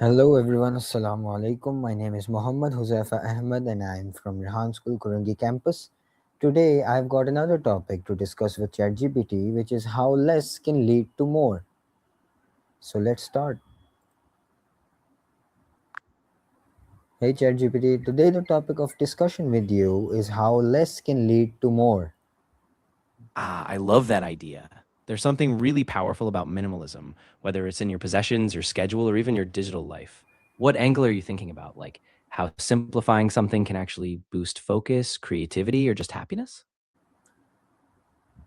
Hello everyone, Assalamu Alaikum. My name is Huzaifah Ahmed and I am from Rehan School, Korangi campus. Today I've got another topic to discuss with ChatGPT, which is how less can lead to more. So let's start. Hey ChatGPT, today the topic of discussion with you is how less can lead to more. I love that idea. There's something really powerful about minimalism, whether it's in your possessions, your schedule, or even your digital life. What angle are you thinking about? Like how simplifying something can actually boost focus, creativity, or just happiness?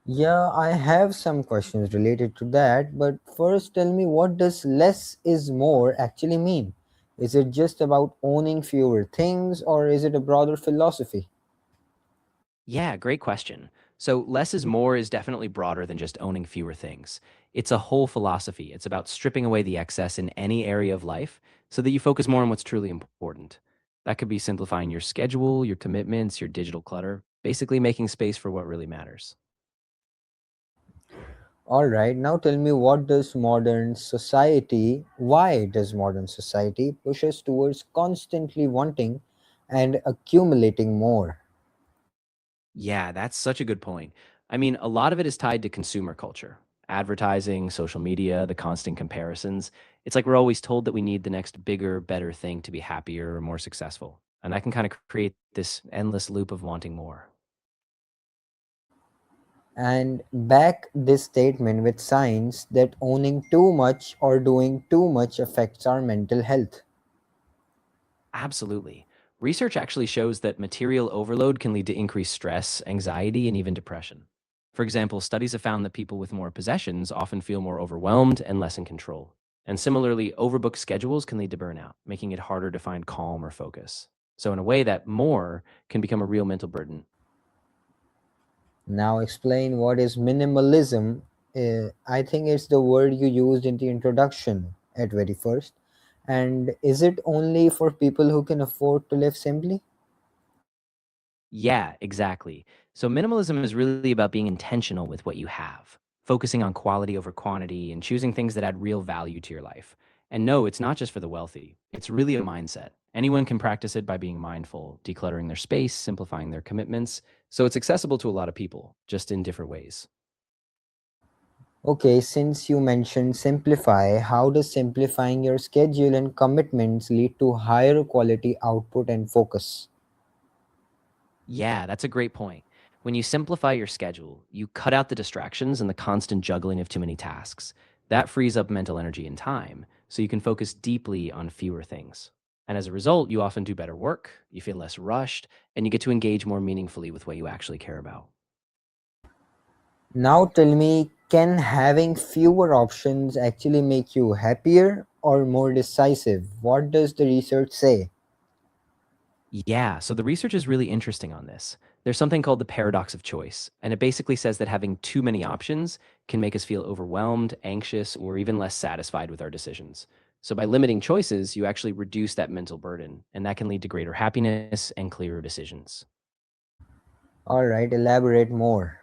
Yeah, I have some questions related to that, but first tell me, what does less is more actually mean? Is it just about owning fewer things or is it a broader philosophy? Yeah, great question. So, less is more is definitely broader than just owning fewer things. It's a whole philosophy. It's about stripping away the excess in any area of life so that you focus more on what's truly important. That could be simplifying your schedule, your commitments, your digital clutter, basically making space for what really matters. All right, now tell me, why does modern society push us towards constantly wanting and accumulating more? Yeah, that's such a good point. I mean, a lot of it is tied to consumer culture, advertising, social media, the constant comparisons. It's like we're always told that we need the next bigger, better thing to be happier or more successful. And that can kind of create this endless loop of wanting more. And back this statement with science that owning too much or doing too much affects our mental health. Absolutely. Research actually shows that material overload can lead to increased stress, anxiety, and even depression. For example, studies have found that people with more possessions often feel more overwhelmed and less in control. And similarly, overbooked schedules can lead to burnout, making it harder to find calm or focus. So, in a way, that more can become a real mental burden. Now, explain what is minimalism. I think it's the word you used in the introduction at very first. And is it only for people who can afford to live simply? Yeah, exactly. So minimalism is really about being intentional with what you have, focusing on quality over quantity and choosing things that add real value to your life. And no, it's not just for the wealthy. It's really a mindset. Anyone can practice it by being mindful, decluttering their space, simplifying their commitments. So it's accessible to a lot of people, just in different ways. Okay, since you mentioned simplify, how does simplifying your schedule and commitments lead to higher quality output and focus? Yeah, that's a great point. When you simplify your schedule, you cut out the distractions and the constant juggling of too many tasks. That frees up mental energy and time, so you can focus deeply on fewer things. And as a result, you often do better work, you feel less rushed, and you get to engage more meaningfully with what you actually care about. Now tell me, can having fewer options actually make you happier or more decisive? What does the research say? Yeah, so the research is really interesting on this. There's something called the paradox of choice, and it basically says that having too many options can make us feel overwhelmed, anxious, or even less satisfied with our decisions. So by limiting choices, you actually reduce that mental burden, and that can lead to greater happiness and clearer decisions. All right, elaborate more.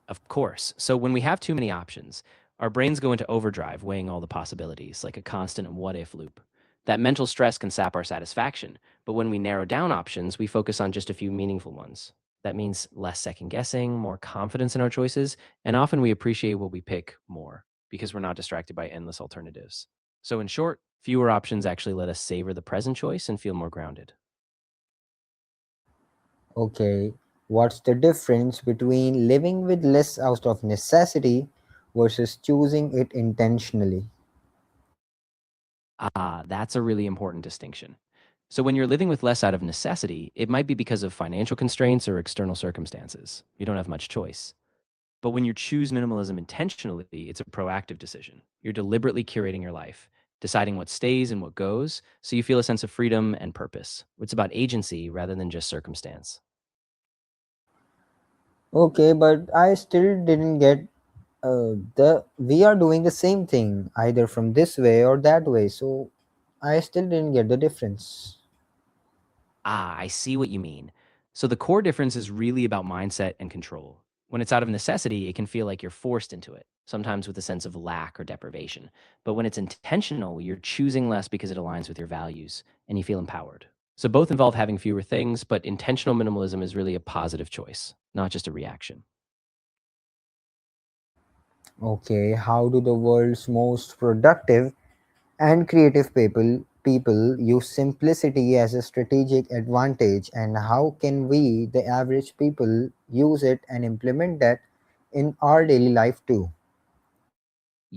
Of course. So when we have too many options, our brains go into overdrive, weighing all the possibilities, like a constant what if loop. That mental stress can sap our satisfaction, but when we narrow down options, we focus on just a few meaningful ones. That means less second guessing, more confidence in our choices, and often we appreciate what we pick more because we're not distracted by endless alternatives. So, in short, fewer options actually let us savor the present choice and feel more grounded. Okay, what's the difference between living with less out of necessity versus choosing it intentionally? That's a really important distinction. So, when you're living with less out of necessity, it might be because of financial constraints or external circumstances. You don't have much choice. But when you choose minimalism intentionally, it's a proactive decision. You're deliberately curating your life, deciding what stays and what goes, so you feel a sense of freedom and purpose. It's about agency rather than just circumstance. Okay, but I still didn't get the we are doing the same thing either from this way or that way. So I still didn't get the difference. I see what you mean. So the core difference is really about mindset and control. When it's out of necessity, it can feel like you're forced into it. sometimes with a sense of lack or deprivation. But when it's intentional, you're choosing less because it aligns with your values and you feel empowered. So both involve having fewer things, but intentional minimalism is really a positive choice, not just a reaction. Okay, how do the world's most productive and creative people use simplicity as a strategic advantage, and how can we, the average people, use it and implement that in our daily life too?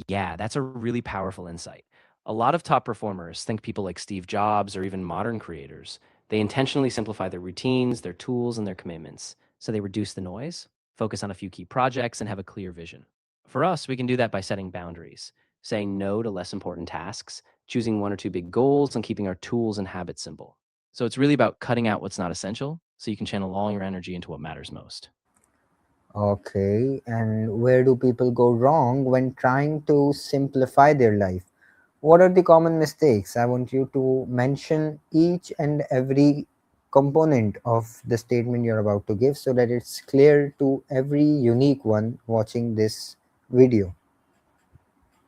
Yeah, that's a really powerful insight. A lot of top performers, think people like Steve Jobs or even modern creators, they intentionally simplify their routines, their tools, and their commitments. So they reduce the noise, focus on a few key projects, and have a clear vision. For us, we can do that by setting boundaries, saying no to less important tasks, choosing one or two big goals, and keeping our tools and habits simple. So it's really about cutting out what's not essential so you can channel all your energy into what matters most. Okay, and where do people go wrong when trying to simplify their life? What are the common mistakes? I want you to mention each and every component of the statement you're about to give so that it's clear to every unique one watching this video.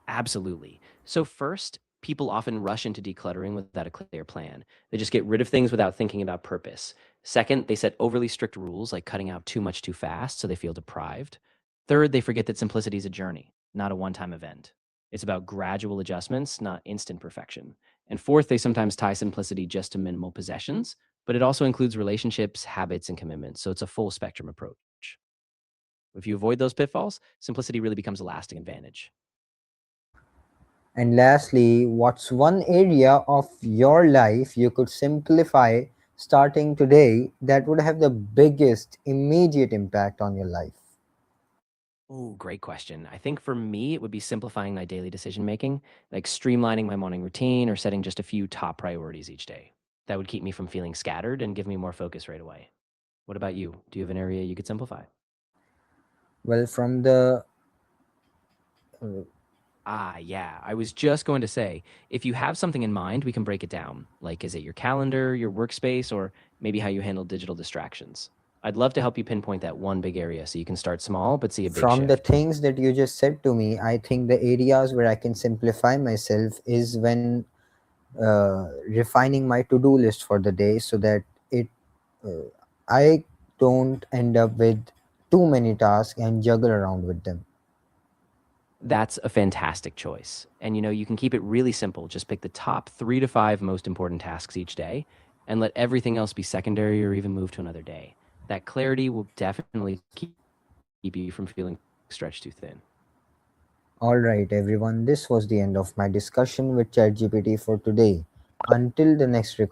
Absolutely. So, first, people often rush into decluttering without a clear plan. They just get rid of things without thinking about purpose. Second, they set overly strict rules like cutting out too much too fast so they feel deprived. Third, they forget that simplicity is a journey, not a one time event. It's about gradual adjustments, not instant perfection. And fourth, they sometimes tie simplicity just to minimal possessions, but it also includes relationships, habits, and commitments. So, it's a full spectrum approach. If you avoid those pitfalls, simplicity really becomes a lasting advantage. And lastly, what's one area of your life you could simplify starting today that would have the biggest immediate impact on your life? Oh, great question. I think for me, it would be simplifying my daily decision making, like streamlining my morning routine or setting just a few top priorities each day. That would keep me from feeling scattered and give me more focus right away. What about you? Do you have an area you could simplify? Well, from the uh, Ah, yeah. I was just going to say, if you have something in mind, we can break it down. Like, is it your calendar, your workspace, or maybe how you handle digital distractions? I'd love to help you pinpoint that one big area so you can start small but see a big from the shift. things that you just said to me, I think the areas where I can simplify myself is when refining my to-do list for the day so that it uh, I don't end up with too many tasks and juggle around with them. That's a fantastic choice. And you can keep it really simple. Just pick the top 3 to 5 most important tasks each day and let everything else be secondary or even move to another day. That clarity will definitely keep you from feeling stretched too thin. All right, everyone, this was the end of my discussion with ChatGPT for today. Until the next recording.